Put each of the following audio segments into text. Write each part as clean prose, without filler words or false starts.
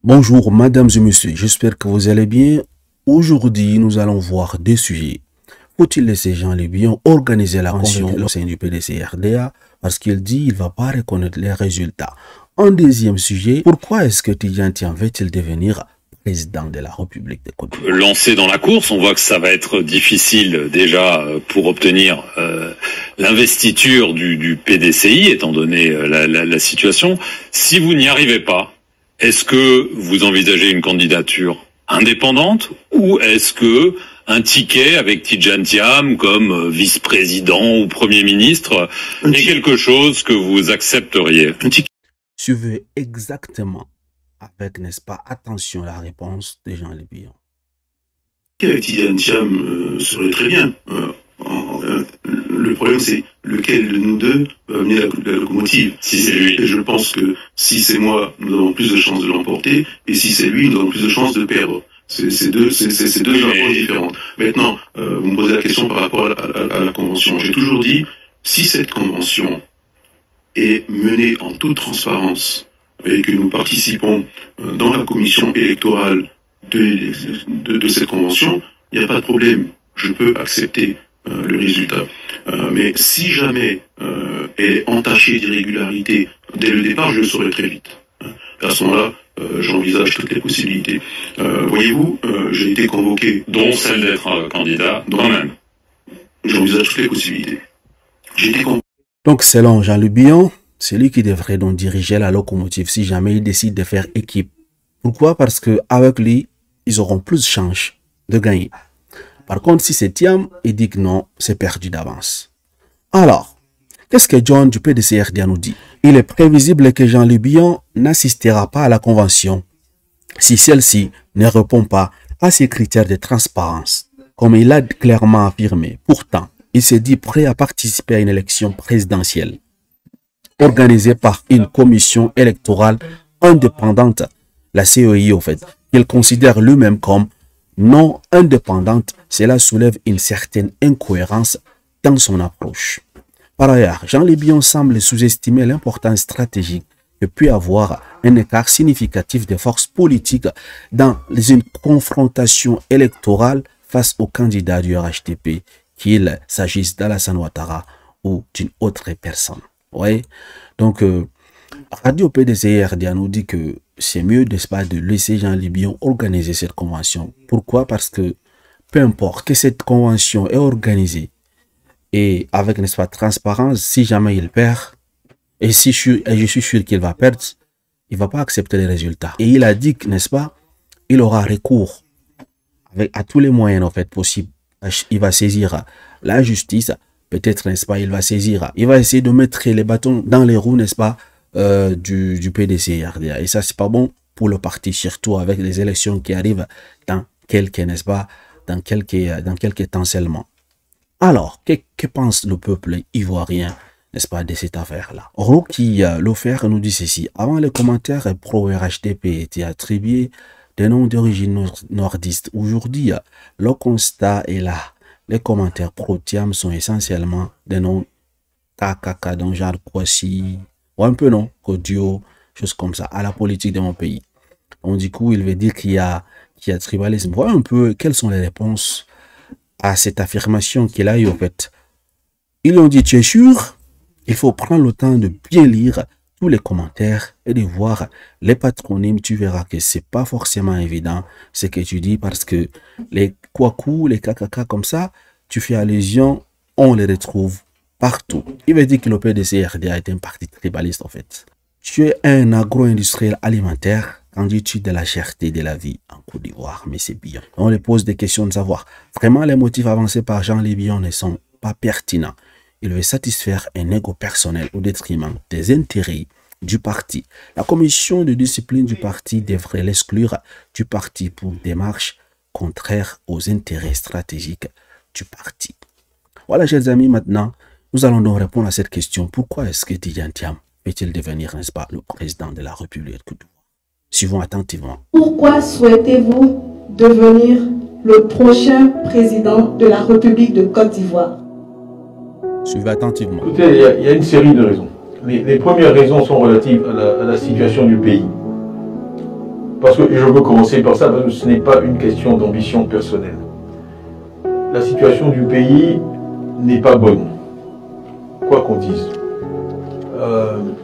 Bonjour, mesdames et messieurs, j'espère que vous allez bien. Aujourd'hui, nous allons voir des sujets. Faut-il laisser Jean Libion organiser la convention au sein du PDC-RDA parce qu'il dit qu'il ne va pas reconnaître les résultats? En deuxième sujet, pourquoi est-ce que Tidjane Thiam veut-il devenir président de la République de Côte d'Ivoire? Lancé dans la course, on voit que ça va être difficile déjà pour obtenir l'investiture du PDCI, étant donné la situation. Si vous n'y arrivez pas, est-ce que vous envisagez une candidature indépendante ou est-ce que un ticket avec Tidjane Thiam comme vice-président ou premier ministre est quelque chose que vous accepteriez? Suivez exactement avec, n'est-ce pas, attention la réponse de Jean Libion. Avec Tidjane Thiam serait très bien. Le problème, c'est lequel de nous deux va mener la locomotive. Si c'est lui, et je pense que si c'est moi, nous avons plus de chances de l'emporter, et si c'est lui, nous avons plus de chances de perdre. C'est deux approches différentes. Maintenant, vous me posez la question par rapport à la convention. J'ai toujours dit, si cette convention est menée en toute transparence, et que nous participons dans la commission électorale de cette convention, il n'y a pas de problème. Je peux accepter le résultat. Mais si jamais elle est entachée d'irrégularités dès le départ, je le saurai très vite. À ce moment-là, j'envisage toutes les possibilités. Voyez-vous, j'ai été convoqué... Dont celle d'être candidat, quand même. J'envisage toutes les possibilités. J'ai été convoqué... Donc, selon Jean Libion, c'est lui qui devrait donc diriger la locomotive si jamais il décide de faire équipe. Pourquoi? Parce que avec lui, ils auront plus de chances de gagner. Par contre, si c'est Thiam, il dit que non, c'est perdu d'avance. Alors, qu'est-ce que John du PDC-RDA nous dit? Il est prévisible que Jean Libion n'assistera pas à la convention si celle-ci ne répond pas à ses critères de transparence, comme il l'a clairement affirmé. Pourtant, il s'est dit prêt à participer à une élection présidentielle organisée par une commission électorale indépendante, la CEI au fait, qu'il considère lui-même comme non indépendante. Cela soulève une certaine incohérence dans son approche. Par ailleurs, Jean Libion semble sous-estimer l'importance stratégique que peut avoir un écart significatif des forces politiques dans une confrontation électorale face aux candidats du RHDP, qu'il s'agisse d'Alassane Ouattara ou d'une autre personne. Ouais. Donc, Radio PDC-RDA nous dit que c'est mieux, n'est-ce pas, de laisser Jean Libion organiser cette convention. Pourquoi? Parce que peu importe que cette convention est organisée et avec, n'est-ce pas, transparence, si jamais il perd, et je suis sûr qu'il va perdre, il ne va pas accepter les résultats. Et il a dit que, n'est-ce pas, il aura recours à tous les moyens, en fait, possibles. Il va saisir la justice, peut-être, n'est-ce pas, il va essayer de mettre les bâtons dans les roues, n'est-ce pas, du PDC-RDA. Et ça, c'est pas bon pour le parti, surtout avec les élections qui arrivent dans quelques, n'est-ce pas, dans quelques temps seulement. Alors, que pense le peuple ivoirien, n'est-ce pas, de cette affaire-là? Rocky Lofer nous dit ceci. Avant, les commentaires pro-RHDP étaient attribués des noms d'origine nordiste. Aujourd'hui, le constat est là. Les commentaires pro-Thiam sont essentiellement des noms KKK, dans genre Kwasi, ou un peu non, Kodio, choses comme ça, à la politique de mon pays. Donc, du coup, il veut dire qu'il y a tribalisme. Voilà un peu quelles sont les réponses à cette affirmation qu'il a eu, en fait. Ils ont dit, tu es sûr? Il faut prendre le temps de bien lire tous les commentaires et de voir les patronymes. Tu verras que c'est pas forcément évident ce que tu dis, parce que les Kwaku, les KKK comme ça, tu fais allusion, on les retrouve partout. Il veut dire que le PDC-RDA est un parti tribaliste, en fait. Tu es un agro-industriel alimentaire. Qu'en dis-tu de la cherté de la vie en Côte d'Ivoire? Mais c'est bien. On les pose des questions de savoir. Vraiment, les motifs avancés par Jean Libion ne sont pas pertinents. Il veut satisfaire un ego personnel au détriment des intérêts du parti. La commission de discipline du parti devrait l'exclure du parti pour démarche contraire aux intérêts stratégiques du parti. Voilà, chers amis, maintenant, nous allons donc répondre à cette question. Pourquoi est-ce que Tidjane Thiam peut-il devenir, n'est-ce pas, le président de la République de Côte d'Ivoire? Suivons attentivement. Pourquoi souhaitez-vous devenir le prochain président de la République de Côte d'Ivoire? Suivez attentivement. Écoutez, il y a une série de raisons. Les premières raisons sont relatives à la situation du pays. parce que je veux commencer par ça, parce que ce n'est pas une question d'ambition personnelle. La situation du pays n'est pas bonne, quoi qu'on dise.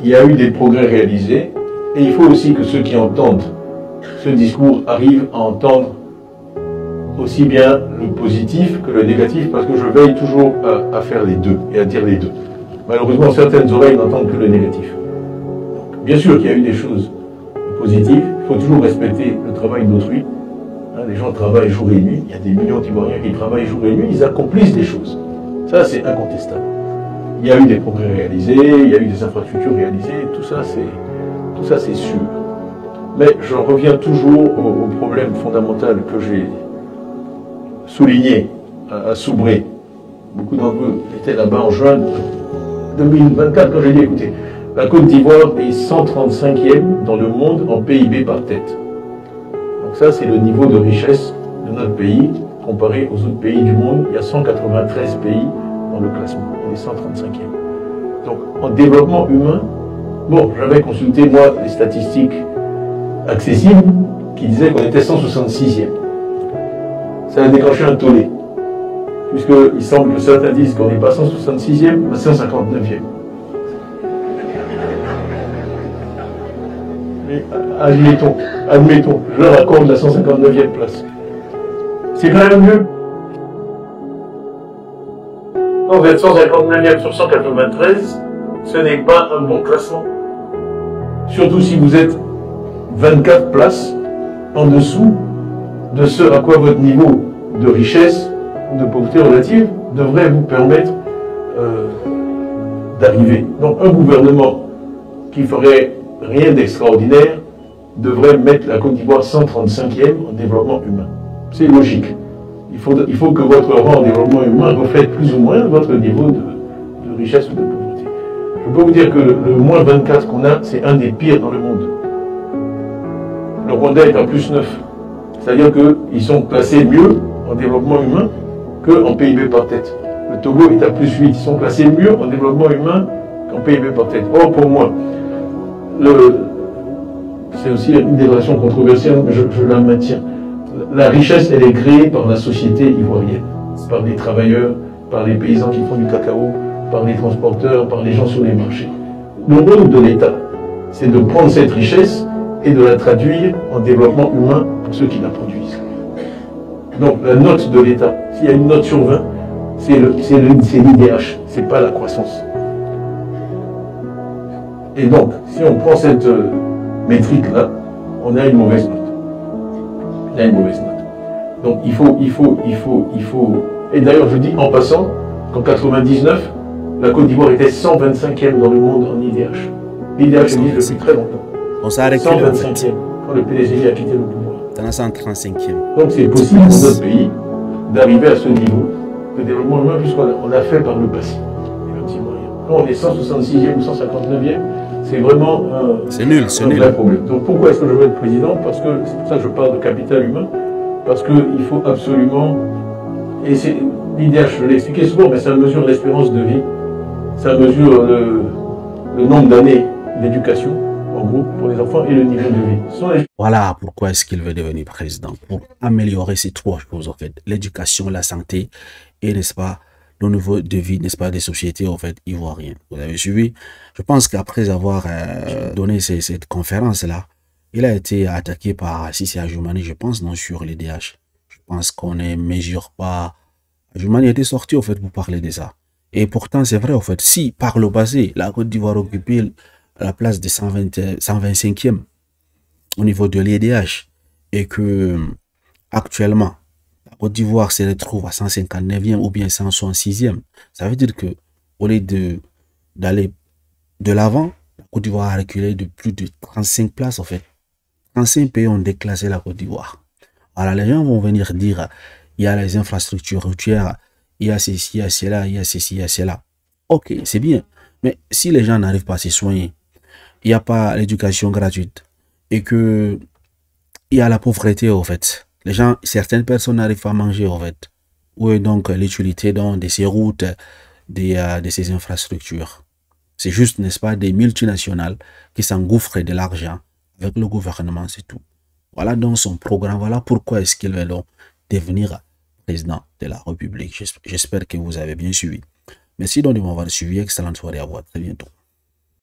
Il y a eu des progrès réalisés, et il faut aussi que ceux qui entendent ce discours arrivent à entendre aussi bien le positif que le négatif, parce que je veille toujours à faire les deux et à dire les deux. Malheureusement, certaines oreilles n'entendent que le négatif. Donc, bien sûr qu'il y a eu des choses positives, il faut toujours respecter le travail d'autrui. Les gens travaillent jour et nuit, il y a des millions d'Ivoiriens qui travaillent jour et nuit, ils accomplissent des choses. Ça, c'est incontestable. Il y a eu des progrès réalisés, il y a eu des infrastructures réalisées, tout ça, c'est sûr. Mais j'en reviens toujours au problème fondamental que j'ai souligné à Soubré. Beaucoup d'entre vous étaient là-bas en juin 2024 quand j'ai dit, écoutez, la Côte d'Ivoire est 135e dans le monde en PIB par tête. Donc ça, c'est le niveau de richesse de notre pays comparé aux autres pays du monde. Il y a 193 pays dans le classement. On est 135e. Donc en développement humain, bon, j'avais consulté moi les statistiques accessibles qui disaient qu'on était 166e. Ça a déclenché un tollé, puisqu'il semble que certains disent qu'on n'est pas 166e, mais 159e. Mais admettons, je leur accorde la 159e place. C'est quand même mieux. Quand vous êtes 159e sur 193, ce n'est pas un bon classement. Surtout si vous êtes 24 places en dessous de ce à quoi votre niveau de richesse, de pauvreté relative, devrait vous permettre d'arriver. Donc un gouvernement qui ferait rien d'extraordinaire devrait mettre la Côte d'Ivoire 135e en développement humain. C'est logique. Il faut que votre rang en développement humain reflète plus ou moins votre niveau de richesse ou de pauvreté. Je peux vous dire que le moins 24 qu'on a, c'est un des pires dans le monde. Le Rwanda est à plus 9. C'est-à-dire qu'ils sont classés mieux en développement humain qu'en PIB par tête. Le Togo est à plus 8. Ils sont classés mieux en développement humain qu'en PIB par tête. Or, pour moi, c'est aussi une des relations controversielles, mais je la maintiens. La richesse, elle est créée par la société ivoirienne, par les travailleurs, par les paysans qui font du cacao, par les transporteurs, par les gens sur les marchés. Le rôle de l'État, c'est de prendre cette richesse et de la traduire en développement humain pour ceux qui la produisent. Donc la note de l'État, s'il y a une note sur 20, c'est l'IDH, c'est pas la croissance. Et donc, si on prend cette métrique-là, on a une mauvaise note. On a une mauvaise note. Donc il faut... Et d'ailleurs, je dis en passant qu'en 99, la Côte d'Ivoire était 125e dans le monde en IDH. L'IDH existe depuis très longtemps. On s'est arrêté 125e, quand le PDG a quitté le pouvoir. Dans 135e. Donc c'est possible pour notre pays d'arriver à ce niveau de développement humain, puisqu'on l'a fait par le passé. Quand on est 166e ou 159e, c'est vraiment un vrai problème. Donc pourquoi est-ce que je veux être président? Parce que c'est pour ça que je parle de capital humain, parce qu'il faut absolument, et c'est l'IDH, je l'ai expliqué souvent, mais ça mesure l'espérance de vie, ça mesure le nombre d'années d'éducation, en gros, pour les enfants, et le niveau de vie. Voilà pourquoi est-ce qu'il veut devenir président, pour améliorer ces trois choses en fait, l'éducation, la santé, et n'est-ce pas, le niveau de vie, n'est-ce pas, des sociétés en fait ivoiriennes. Vous avez suivi? Je pense qu'après avoir donné cette conférence-là, il a été attaqué par Sissi Ajoumani, je pense, non, sur les DH. Je pense qu'on ne mesure pas. Ajoumani était sorti en fait pour parler de ça. Et pourtant, c'est vrai en fait, si par le passé, la Côte d'Ivoire occupait la place de 125e au niveau de l'IDH et que actuellement, la Côte d'Ivoire se retrouve à 159e ou bien 166e. Ça veut dire que au lieu d'aller de l'avant, la Côte d'Ivoire a reculé de plus de 35 places en fait. 35 pays ont déclassé la Côte d'Ivoire. Alors les gens vont venir dire, il y a les infrastructures routières, il y a ceci, il y a cela, il y a ceci, il y a cela. Ok, c'est bien. Mais si les gens n'arrivent pas à se soigner, il n'y a pas l'éducation gratuite et que il y a la pauvreté en fait. Les gens, certaines personnes n'arrivent pas à manger en fait. Où est donc l'utilité de ces routes, de ces infrastructures? C'est juste, n'est-ce pas, des multinationales qui s'engouffrent de l'argent avec le gouvernement, c'est tout. Voilà donc son programme. Voilà pourquoi est-ce qu'il va donc devenir président de la République. J'espère que vous avez bien suivi. Merci donc de m'avoir suivi. Excellente soirée à vous. À très bientôt.